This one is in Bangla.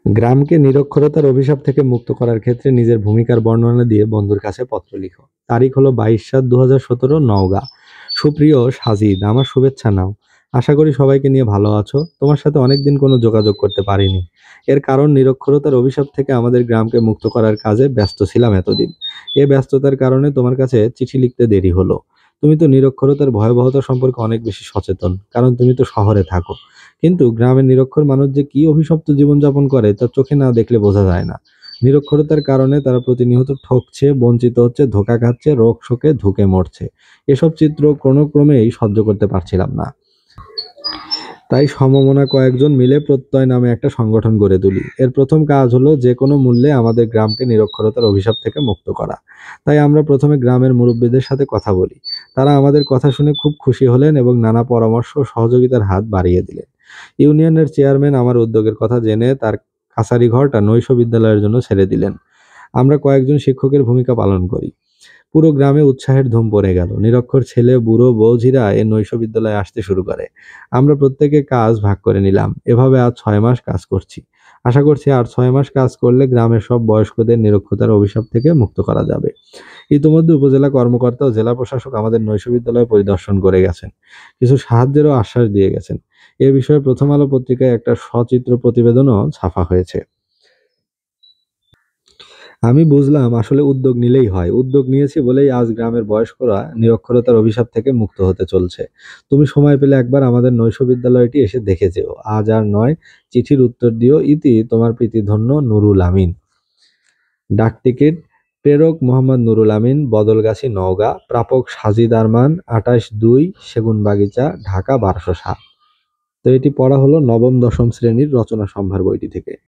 গ্রামকে নিরক্ষরতার অভিশাপ থেকে মুক্ত করার ক্ষেত্রে নিজের ভূমিকার বর্ণনা দিয়ে বন্ধুর কাছে পত্র লিখো। তারিখ হলো 22/7/2017, নওগাঁ। সুপ্রিয় সাজিদ, আমার শুভেচ্ছা নাও। আশা করি সবাইকে নিয়ে ভালো আছো। তোমার সাথে অনেকদিন কোনো যোগাযোগ করতে পারিনি। এর কারণ নিরক্ষরতার অভিশাপ থেকে আমাদের গ্রামকে মুক্ত করার কাজে ব্যস্ত ছিলাম এতদিন। এ ব্যস্ততার কারণে তোমার কাছে চিঠি লিখতে দেরি হলো। তুমি তো নিরক্ষরতার ভয়াবহতা সম্পর্কে অনেক বেশি সচেতন, কারণ তুমি তো শহরে থাকো। কিন্তু গ্রামের নিরক্ষর মানুষ যে কি অভিশপ্ত জীবনযাপন করে তা চোখে না দেখলে বোঝা যায় না। নিরক্ষরতার কারণে তারা প্রতিনিয়ত ঠকছে, বঞ্চিত হচ্ছে, ধোঁকা খাচ্ছে, রোগ শোকে ধুকে মরছে। এসব চিত্র কোনো ক্রমেই সহ্য করতে পারছিলাম না। তাই সমমনা কয়েকজন মিলে প্রত্যয় নামে একটা সংগঠন গড়ে তুলি। এর প্রথম কাজ হলো যে কোনো মূল্যে আমাদের গ্রামকে নিরক্ষরতার অভিশাপ থেকে মুক্ত করা। তাই আমরা প্রথমে গ্রামের মুরব্বীদের সাথে কথা বলি। তারা আমাদের কথা শুনে খুব খুশি হলেন এবং নানা পরামর্শ ও সহযোগিতার হাত বাড়িয়ে দিলেন। ইউনিয়নের চেয়ারম্যান আমার উদ্যোগের কথা জেনে তার কাছারি ঘরটা নৈশ বিদ্যালয়ের জন্য ছেড়ে দিলেন। আমরা কয়েকজন শিক্ষকের ভূমিকা পালন করি। পুরো গ্রামে উৎসাহের ধুম পড়ে গেল। নিরক্ষর ছেলে, বুড়ো, বৌঝিরা এই নৈশ বিদ্যালয়ে আসতে শুরু করে। আমরা প্রত্যেকে কাজ ভাগ করে নিলাম। এভাবে আজ 6 মাস কাজ করছি। আশা করছি আর 6 মাস কাজ করলে গ্রামের সব বয়স্কদের নিরক্ষরতার অভিশাপ থেকে মুক্ত করা যাবে। ইতোমধ্যে উপজেলা কর্মকর্তা ও জেলা প্রশাসক আমাদের নৈশ বিদ্যালয় পরিদর্শন করে গেছেন। কিছু সাহায্যেরও আশ্বাস দিয়ে গেছেন। এ বিষয়ে প্রথম আলো পত্রিকায় একটা সচিত্র প্রতিবেদনও ছাপা হয়েছে। আমি বুঝলাম আসলে উদ্যোগ নিলেই হয়। উদ্যোগ নিয়েছি বলেই আজ গ্রামের বয়স্করা নিরক্ষরতার অভিশাপ থেকে মুক্ত হতে চলছে। তুমি সময় পেলে একবার আমাদের নৈশ বিদ্যালয়টি এসে দেখে যেও। আজ আর নয়, চিঠির উত্তর দিও। ইতি তোমার প্রীতিধন্য নুরুল আমিন। ডাকটিকিট প্রেরক মোহাম্মদ নুরুল আমিন, বদলগাছি, নওগাঁ। প্রাপক সাজিদ আরমান, 28/2, সেগুনবাগিচা, ঢাকা 1207। তো এটি পড়া হলো নবম দশম শ্রেণীর রচনা সম্ভার বইটি থেকে।